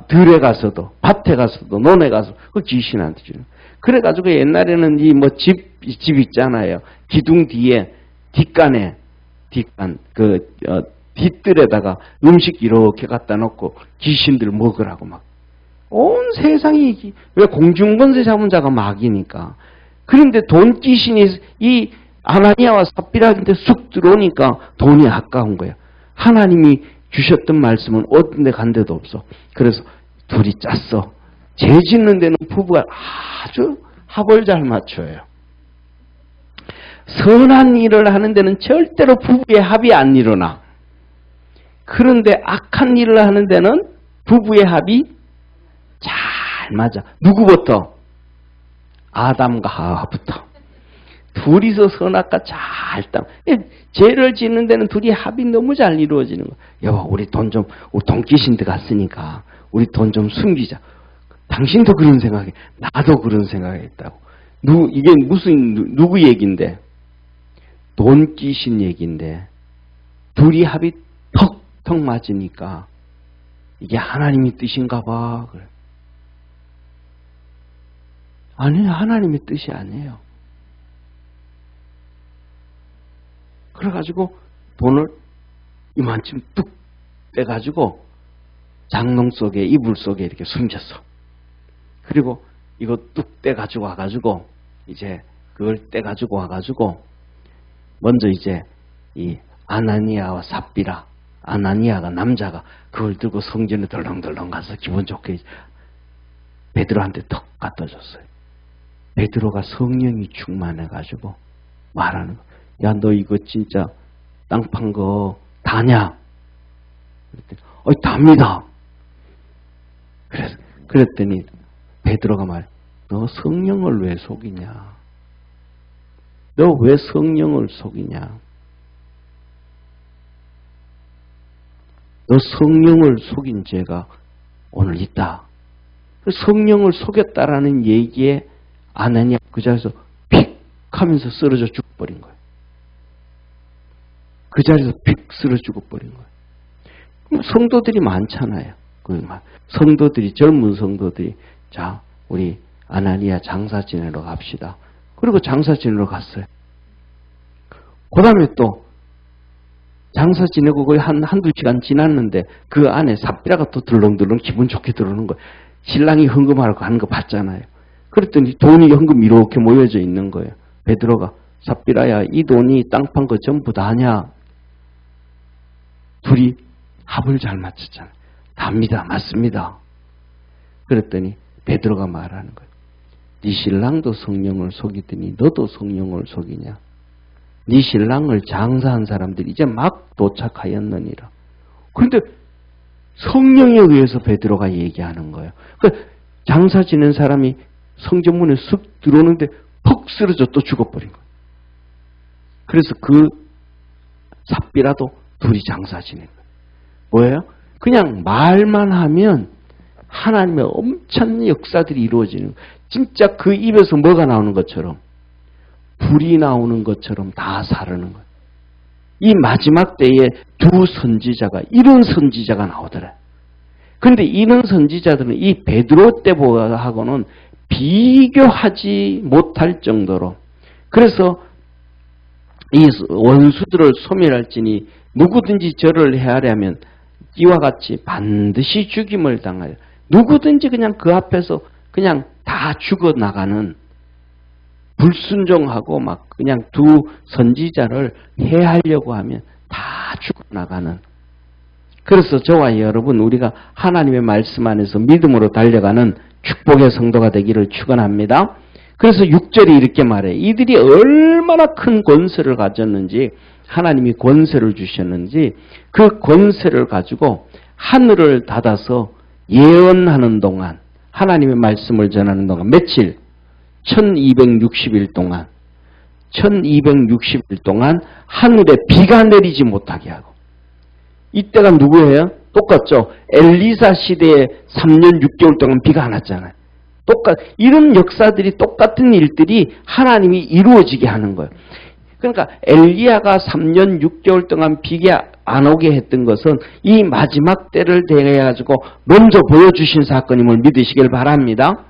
들에 가서도, 밭에 가서도, 논에 가서 그 귀신한테 주는 거예요. 그래가지고 옛날에는 이 뭐 집 있잖아요. 기둥 뒤에, 뒷간에, 뒷뜰에다가 음식 이렇게 갖다 놓고 귀신들 먹으라고 막. 온 세상이, 왜 공중권세 잡은 자가 막이니까. 그런데 돈 귀신이 이 아나니아와 삽비라한테 쑥 들어오니까 돈이 아까운 거예요. 하나님이 주셨던 말씀은 어떤 데 간 데도 없어. 그래서 둘이 짰어. 죄 짓는 데는 부부가 아주 합을 잘 맞춰요. 선한 일을 하는 데는 절대로 부부의 합이 안 일어나. 그런데 악한 일을 하는 데는 부부의 합이 잘 맞아. 누구부터? 아담과 하와부터. 둘이서 선악과 잘 따. 죄를 짓는 데는 둘이 합이 너무 잘 이루어지는 거야. 여보, 우리 돈 귀신 들어갔으니까 우리 돈 좀 숨기자. 당신도 그런 생각해. 나도 그런 생각했다고. 이게 누구 얘기인데? 돈 귀신 얘기인데 둘이 합이 턱턱 맞으니까 이게 하나님의 뜻인가 봐. 그래. 아니요, 하나님의 뜻이 아니에요. 그래가지고 돈을 이만큼 뚝 떼가지고 장롱 속에, 이불 속에 이렇게 숨겼어. 그리고 이거 뚝 떼가지고 와가지고 이제 그걸 떼가지고 와가지고 먼저 이제 이 아나니아와 삽비라, 아나니아가 남자가 그걸 들고 성전에 덜렁덜렁 가서 기분 좋게 베드로한테 턱 갖다 줬어요. 베드로가 성령이 충만해가지고 말하는 거. 야, 너 이거 진짜 땅 판 거 다냐? 그랬더니, 답니다. 그랬더니 베드로가 너 성령을 왜 속이냐? 너 왜 성령을 속이냐? 너 성령을 속인 죄가 오늘 있다. 성령을 속였다라는 얘기에 아나니아 그 자리에서 픽 하면서 쓰러져 죽어버린 거예요. 그 자리에서 픽 쓰러져 죽어버린 거예요. 성도들이 많잖아요. 성도들이, 젊은 성도들이, 자, 우리 아나니아 장사 지내러 갑시다. 그리고 장사 지내러 갔어요. 그 다음에 또 장사 지내고 거의 한두 시간 지났는데 그 안에 삽비라가 또 들렁들렁 기분 좋게 들어오는 거예요. 신랑이 헌금하라고 하는 거 봤잖아요. 그랬더니 돈이 현금 이렇게 모여져 있는 거예요. 베드로가, 삽비라야, 이 돈이 땅 판 거 전부 다냐? 둘이 합을 잘 맞췄잖아요. 답니다. 맞습니다. 그랬더니 베드로가 말하는 거예요. 네 신랑도 성령을 속이더니 너도 성령을 속이냐? 네 신랑을 장사한 사람들이 이제 막 도착하였느니라. 그런데 성령에 의해서 베드로가 얘기하는 거예요. 장사 지낸 사람이 성전문에 쓱 들어오는데 퍽 쓰러져 또 죽어버린 거예요. 그래서 그 삽비라도 둘이 장사 지낸 거예요. 뭐예요? 그냥 말만 하면 하나님의 엄청난 역사들이 이루어지는 거예요. 진짜 그 입에서 뭐가 나오는 것처럼, 불이 나오는 것처럼 다 사르는 거예요. 이 마지막 때에 두 선지자가, 이런 선지자가 나오더라. 그런데 이런 선지자들은 이 베드로 때하고는 비교하지 못할 정도로, 그래서 이 원수들을 소멸할지니 누구든지 저를 해하려면 이와 같이 반드시 죽임을 당하여, 누구든지 그냥 그 앞에서 그냥 다 죽어나가는, 불순종하고 막 그냥 두 선지자를 해하려고 하면 다 죽어나가는. 그래서 저와 여러분, 우리가 하나님의 말씀 안에서 믿음으로 달려가는 축복의 성도가 되기를 축원합니다. 그래서 6절이 이렇게 말해요. 이들이 얼마나 큰 권세를 가졌는지, 하나님이 권세를 주셨는지 그 권세를 가지고 하늘을 닫아서 예언하는 동안, 하나님의 말씀을 전하는 동안 며칠? 1260일 동안, 1260일 동안 하늘에 비가 내리지 못하게 하고. 이때가 누구예요? 똑같죠. 엘리사 시대에 3년 6개월 동안 비가 안 왔잖아요. 이런 역사들이 똑같은 일들이 하나님이 이루어지게 하는 거예요. 그러니까 엘리야가 3년 6개월 동안 비가 안 오게 했던 것은 이 마지막 때를 대해가지고 먼저 보여주신 사건임을 믿으시길 바랍니다.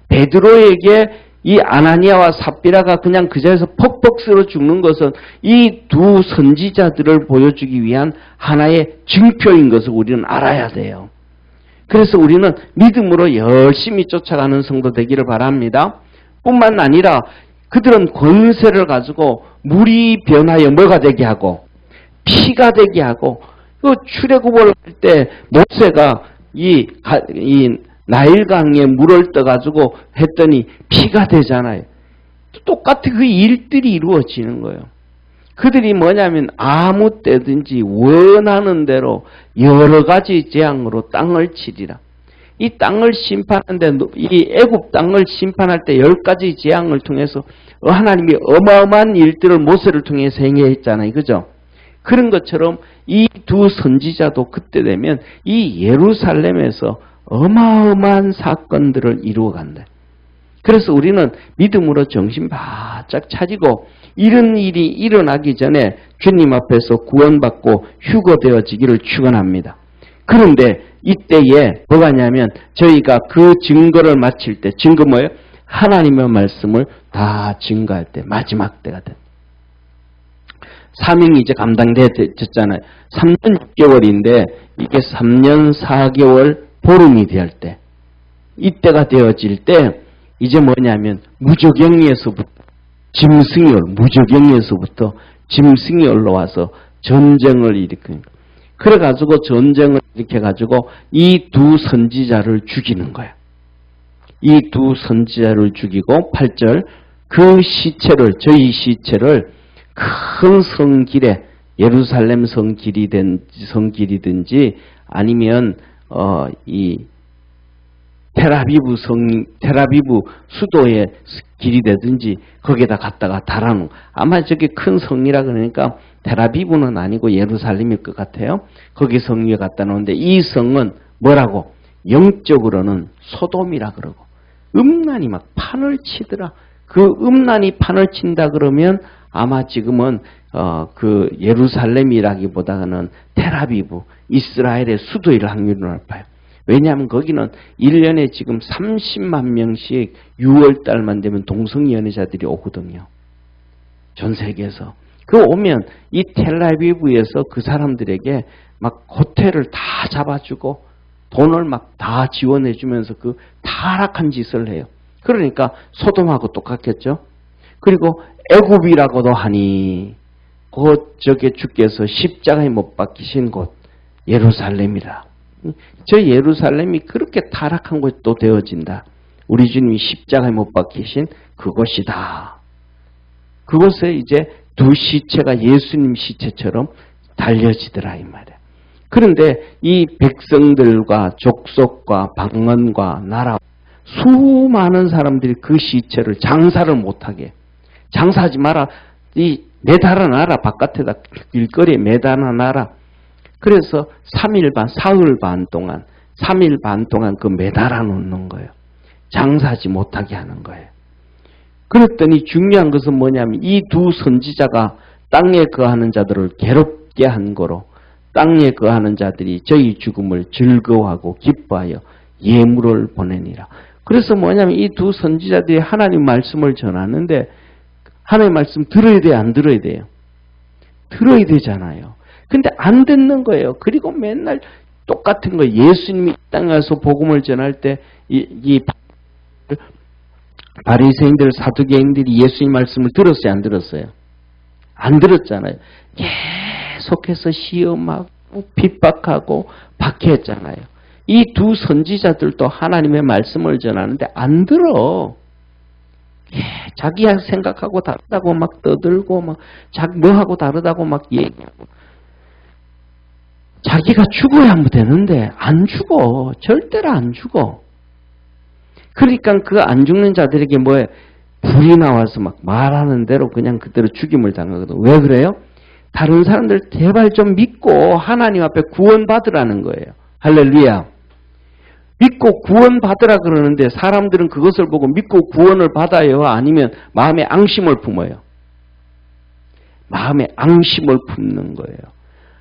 베드로에게 이 아나니아와 삽비라가 그냥 그 자리에서 퍽퍽 쓰러 죽는 것은 이 두 선지자들을 보여주기 위한 하나의 증표인 것을 우리는 알아야 돼요. 그래서 우리는 믿음으로 열심히 쫓아가는 성도 되기를 바랍니다. 뿐만 아니라 그들은 권세를 가지고 물이 변하여 뭐가 되게 하고 피가 되게 하고 출애굽을 할 때 모세가 이 나일강에 물을 떠가지고 했더니 피가 되잖아요. 똑같은 그 일들이 이루어지는 거예요. 그들이 뭐냐면 아무 때든지 원하는 대로 여러 가지 재앙으로 땅을 치리라. 이 땅을 심판하는데 이 애굽 땅을 심판할 때 10가지 재앙을 통해서 하나님이 어마어마한 일들을 모세를 통해서 행했잖아요. 그죠? 그런 것처럼 이 두 선지자도 그때 되면 이 예루살렘에서 어마어마한 사건들을 이루어간다. 그래서 우리는 믿음으로 정신 바짝 차리고 이런 일이 일어나기 전에 주님 앞에서 구원받고 휴거되어지기를 축원합니다. 그런데 이때에 뭐가 냐면 저희가 그 증거를 마칠 때 증거 뭐예요? 하나님의 말씀을 다 증거할 때 마지막 때가 된. 사명이 이제 감당되었잖아요. 3년 6개월인데 이게 3년 4개월 보름이 될 때 이때가 되어질 때 이제 뭐냐면 무저갱에서부터 짐승이 올라와서 전쟁을 일으키는 거예요. 그래가지고 전쟁을 일으켜가지고 이 두 선지자를 죽이는 거예요. 이 두 선지자를 죽이고 8절 그 시체를 저희 시체를 큰 성길에 예루살렘 성길이든지 아니면 이 테라비브 수도의 길이 되든지 거기에다 갖다가 달아놓은 아마 저게 큰 성이라 그러니까 테라비브는 아니고 예루살렘일 것 같아요. 거기 성 위에 갖다 놓은데 이 성은 뭐라고? 영적으로는 소돔이라 그러고 음란이 막 판을 치더라. 그 음란이 판을 친다 그러면 아마 지금은 그 예루살렘이라기보다는 테라비브 이스라엘의 수도일 확률이 높아요. 왜냐하면 거기는 1년에 지금 30만 명씩 6월달만 되면 동성 연애자들이 오거든요. 전 세계에서. 그 오면 이 텔아비브에서 그 사람들에게 막 호텔을 다 잡아주고 돈을 막 다 지원해 주면서 그 타락한 짓을 해요. 그러니까 소돔하고 똑같겠죠. 그리고 애굽이라고도 하니 곧 저게 주께서 십자가에 못 박히신 곳 예루살렘이라. 저 예루살렘이 그렇게 타락한 곳도 되어진다. 우리 주님이 십자가에 못 박히신 그곳이다. 그곳에 이제 두 시체가 예수님 시체처럼 달려지더라 이 말이야. 그런데 이 백성들과 족속과 방언과 나라 수많은 사람들이 그 시체를 장사를 못하게 장사하지 마라. 이 매달아 놔라. 바깥에다 길거리에 매달아 놔라. 그래서 3일 반, 사흘 반 동안 그 매달아 놓는 거예요. 장사하지 못하게 하는 거예요. 그랬더니 중요한 것은 뭐냐면 이 두 선지자가 땅에 거하는 자들을 괴롭게 한 거로 땅에 거하는 자들이 저희 죽음을 즐거워하고 기뻐하여 예물을 보내니라. 그래서 뭐냐면 이 두 선지자들이 하나님 말씀을 전하는데 하나님 말씀 들어야 돼요? 안 들어야 돼요? 들어야 되잖아요. 근데 안 듣는 거예요. 그리고 맨날 똑같은 거 예수님이 땅에 가서 복음을 전할 때 이 바리새인들 사두개인들이 예수님 말씀을 들었어요? 안 들었어요? 안 들었잖아요. 계속해서 시험하고 핍박하고 박해했잖아요. 이 두 선지자들도 하나님의 말씀을 전하는데 안 들어. 자기 생각하고 다르다고 막 떠들고 막 자기 뭐하고 다르다고 막 얘기하고 자기가 죽어야 되는데 안 죽어. 절대로 안 죽어. 그러니까 그 안 죽는 자들에게 뭐예요? 불이 나와서 막 말하는 대로 그냥 그대로 죽임을 당하거든. 왜 그래요? 다른 사람들 제발 좀 믿고 하나님 앞에 구원받으라는 거예요. 할렐루야. 믿고 구원받으라 그러는데 사람들은 그것을 보고 믿고 구원을 받아요? 아니면 마음에 앙심을 품어요? 마음에 앙심을 품는 거예요.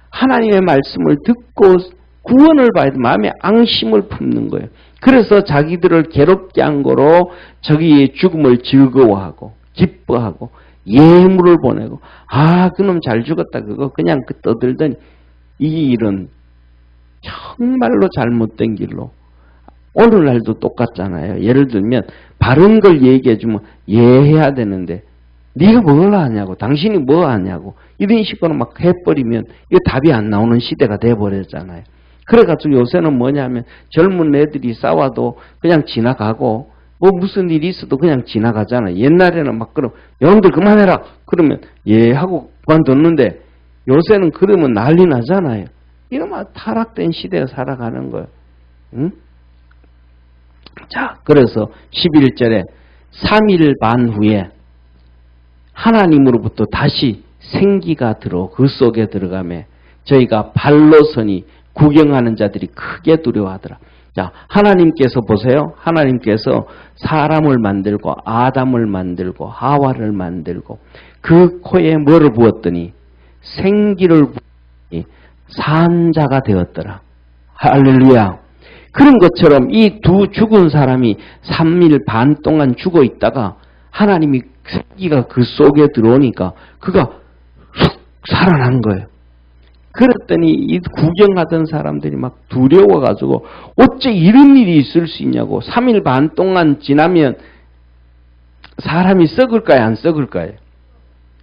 하나님의 말씀을 듣고 구원을 받아야 마음에 앙심을 품는 거예요. 그래서 자기들을 괴롭게 한 거로 저기의 죽음을 즐거워하고 기뻐하고 예물을 보내고 그놈 잘 죽었다 그거 그냥 떠들더니 이 일은 정말로 잘못된 길로 오늘날도 똑같잖아요. 예를 들면 바른 걸 얘기해주면 예해야 되는데 네가 뭘 하냐고 당신이 뭐 하냐고 이런 식으로 막 해버리면 이거 답이 안 나오는 시대가 돼버렸잖아요. 그래가지고 요새는 뭐냐면 젊은 애들이 싸워도 그냥 지나가고 뭐 무슨 일이 있어도 그냥 지나가잖아요. 옛날에는 막 그럼 여러분들 그만해라 그러면 예 하고 그만뒀는데 요새는 그러면 난리 나잖아요. 이러면 타락된 시대에 살아가는 거예요. 응? 자, 그래서 11절에 3일 반 후에 하나님으로부터 다시 생기가 들어 그 속에 들어가매 저희가 발로 서니 구경하는 자들이 크게 두려워하더라. 자, 하나님께서 보세요. 하나님께서 사람을 만들고 아담을 만들고 하와를 만들고 그 코에 뭐를 부었더니 생기를 부었더니 산자가 되었더라. 할렐루야. 그런 것처럼 이 두 죽은 사람이 3일 반 동안 죽어 있다가 하나님이 생기가 그 속에 들어오니까 그가 쑥 살아난 거예요. 그랬더니 이 구경하던 사람들이 막 두려워가지고 어째 이런 일이 있을 수 있냐고 3일 반 동안 지나면 사람이 썩을까요? 안 썩을까요?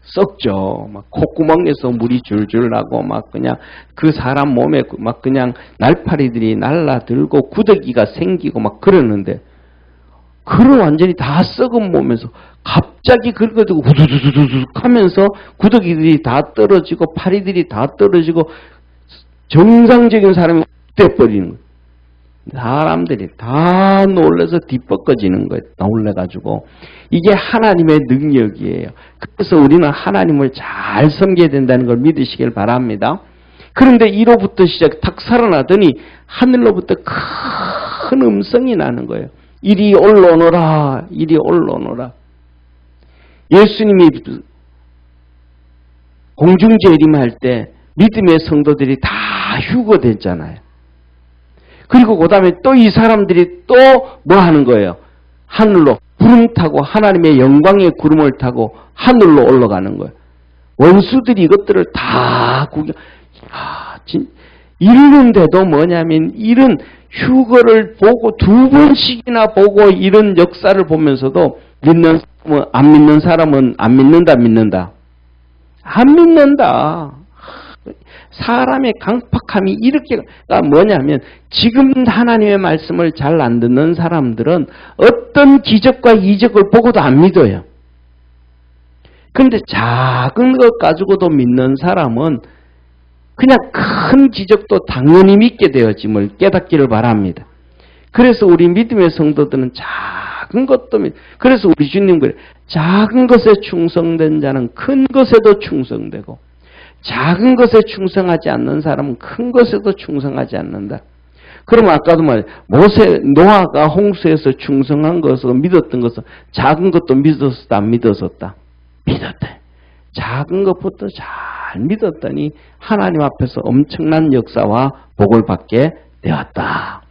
썩죠. 막 콧구멍에서 물이 줄줄 나고 막 그냥 그 사람 몸에 막 그냥 날파리들이 날라들고 구더기가 생기고 막 그러는데 그런 완전히 다 썩은 몸에서 갑자기 긁어지고 후두두두두 하면서 구더기들이 다 떨어지고 파리들이 다 떨어지고 정상적인 사람이 돼버리는 거예요. 사람들이 다 놀라서 뒤집어지는 거예요. 놀래가지고. 이게 하나님의 능력이에요. 그래서 우리는 하나님을 잘 섬겨야 된다는 걸 믿으시길 바랍니다. 그런데 이로부터 시작 탁 살아나더니 하늘로부터 큰 음성이 나는 거예요. 이리 올라오너라. 이리 올라오너라. 예수님이 공중재림할 때 믿음의 성도들이 다 휴거됐잖아요. 그리고 그 다음에 또 이 사람들이 또 뭐 하는 거예요? 하늘로 구름 타고 하나님의 영광의 구름을 타고 하늘로 올라가는 거예요. 원수들이 이것들을 다 구경, 이러는데도 뭐냐면 이런 휴거를 보고 2번씩이나 보고 이런 역사를 보면서도 믿는 사람은 안 믿는 사람은 안 믿는다 믿는다? 안 믿는다. 사람의 강팍함이 이렇게가 뭐냐면 지금 하나님의 말씀을 잘 안 듣는 사람들은 어떤 기적과 이적을 보고도 안 믿어요. 그런데 작은 것 가지고도 믿는 사람은 그냥 큰 기적도 당연히 믿게 되어짐을 깨닫기를 바랍니다. 그래서 우리 믿음의 성도들은 작은 것도 그래서 우리 주님 그래 작은 것에 충성된 자는 큰 것에도 충성되고 작은 것에 충성하지 않는 사람은 큰 것에도 충성하지 않는다. 그러면 아까도 노아가 홍수에서 충성한 것을 믿었던 것은 작은 것도 믿었었다 안 믿었었다? 믿었다. 작은 것부터 잘 믿었더니 하나님 앞에서 엄청난 역사와 복을 받게 되었다.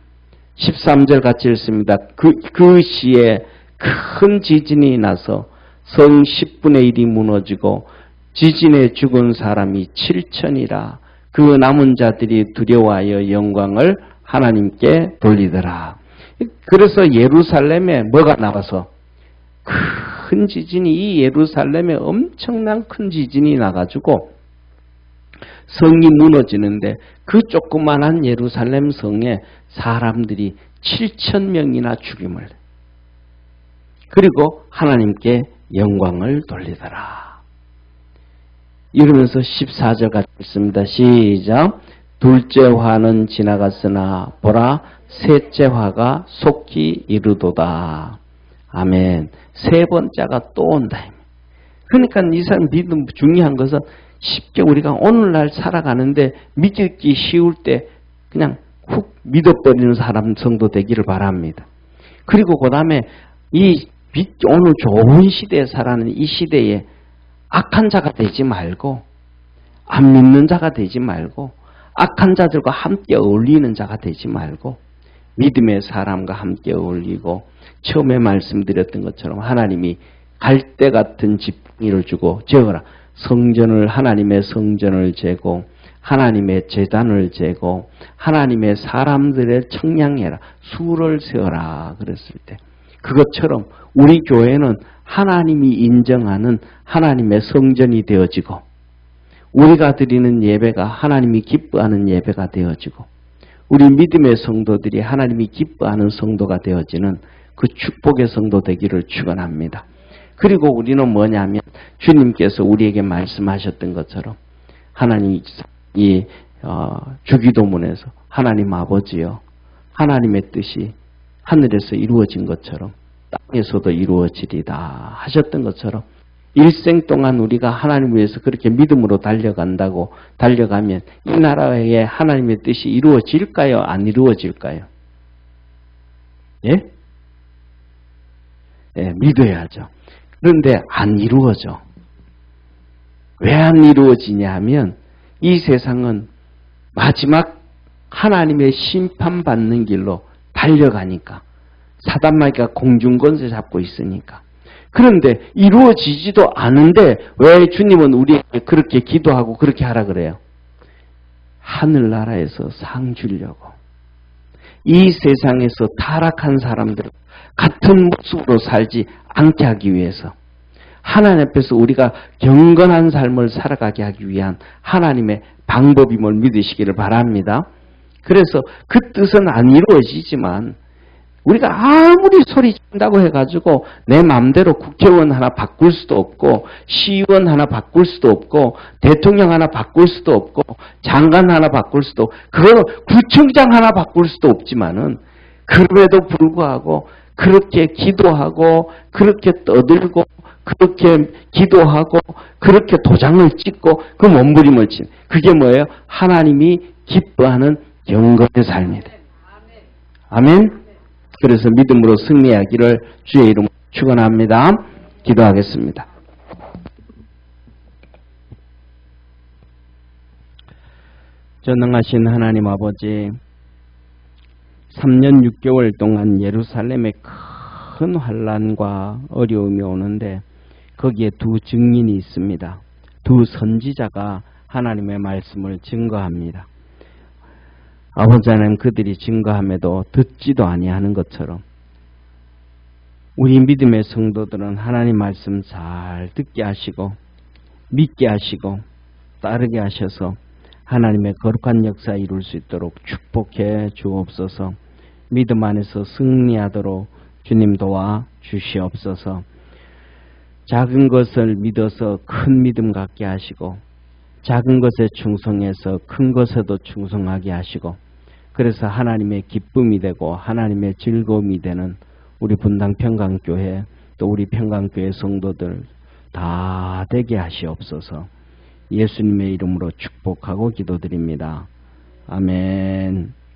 13절 같이 읽습니다. 그 시에 큰 지진이 나서 성 10분의 1이 무너지고 지진에 죽은 사람이 7천이라. 그 남은 자들이 두려워하여 영광을 하나님께 돌리더라. 그래서 예루살렘에 뭐가 나와서 큰 지진이 이 예루살렘에 엄청난 큰 지진이 나가지고 성이 무너지는데 그 조그만한 예루살렘 성에 사람들이 7,000명이나 죽임을 그리고 하나님께 영광을 돌리더라. 이러면서 14절 같이 읽습니다. 시작. 둘째 화는 지나갔으나 보라 셋째 화가 속히 이르도다. 아멘. 세 번째가 또 온다. 그러니까 이 사람 믿음 중요한 것은 쉽게 우리가 오늘날 살아가는데 믿기 쉬울 때 그냥 훅 믿어버리는 사람 성도 되기를 바랍니다. 그리고 그 다음에 오늘 좋은 시대에 살아가는 이 시대에 악한 자가 되지 말고, 안 믿는 자가 되지 말고, 악한 자들과 함께 어울리는 자가 되지 말고, 믿음의 사람과 함께 어울리고, 처음에 말씀드렸던 것처럼 하나님이 갈대 같은 지팡이를 주고 재어라. 하나님의 성전을 재고, 하나님의 제단을 재고, 하나님의 사람들의 청량해라. 수를 세워라. 그랬을 때. 그것처럼 우리 교회는 하나님이 인정하는 하나님의 성전이 되어지고, 우리가 드리는 예배가 하나님이 기뻐하는 예배가 되어지고, 우리 믿음의 성도들이 하나님이 기뻐하는 성도가 되어지는 그 축복의 성도 되기를 축원합니다. 그리고 우리는 뭐냐면 주님께서 우리에게 말씀하셨던 것처럼 하나님 주기도문에서 하나님 아버지여, 하나님의 뜻이 하늘에서 이루어진 것처럼 땅에서도 이루어지리다 하셨던 것처럼 일생 동안 우리가 하나님을 위해서 그렇게 믿음으로 달려가면 이 나라에 하나님의 뜻이 이루어질까요? 안 이루어질까요? 예? 예, 믿어야죠. 그런데 안 이루어져. 왜 안 이루어지냐 하면 이 세상은 마지막 하나님의 심판받는 길로 달려가니까, 사단마귀가 공중권세 잡고 있으니까. 그런데 이루어지지도 않은데 왜 주님은 우리에게 그렇게 기도하고 그렇게 하라 그래요? 하늘나라에서 상 주려고. 이 세상에서 타락한 사람들 같은 모습으로 살지 않게 하기 위해서, 하나님 앞에서 우리가 경건한 삶을 살아가게 하기 위한 하나님의 방법임을 믿으시기를 바랍니다. 그래서 그 뜻은 안 이루어지지만 우리가 아무리 소리친다고 해가지고 내 마음대로 국회의원 하나 바꿀 수도 없고, 시의원 하나 바꿀 수도 없고, 대통령 하나 바꿀 수도 없고, 장관 하나 바꿀 수도 없고, 그거는 구청장 하나 바꿀 수도 없지만은, 그럼에도 불구하고 그렇게 기도하고 그렇게 떠들고 그렇게 기도하고 그렇게 도장을 찍고 그 몸부림을 친, 그게 뭐예요? 하나님이 기뻐하는 경건의 삶이다. 아멘. 그래서 믿음으로 승리하기를 주의 이름으로 축원합니다. 기도하겠습니다. 전능하신 하나님 아버지, 3년 6개월 동안 예루살렘에 큰 환난과 어려움이 오는데 거기에 두 증인이 있습니다. 두 선지자가 하나님의 말씀을 증거합니다. 아버지 하나님, 그들이 증거함에도 듣지도 아니하는 것처럼 우리 믿음의 성도들은 하나님 말씀 잘 듣게 하시고 믿게 하시고 따르게 하셔서 하나님의 거룩한 역사 이룰 수 있도록 축복해 주옵소서. 믿음 안에서 승리하도록 주님 도와 주시옵소서. 작은 것을 믿어서 큰 믿음 갖게 하시고, 작은 것에 충성해서 큰 것에도 충성하게 하시고, 그래서 하나님의 기쁨이 되고 하나님의 즐거움이 되는 우리 분당 평강교회, 또 우리 평강교회 성도들 다 되게 하시옵소서. 예수님의 이름으로 축복하고 기도드립니다. 아멘.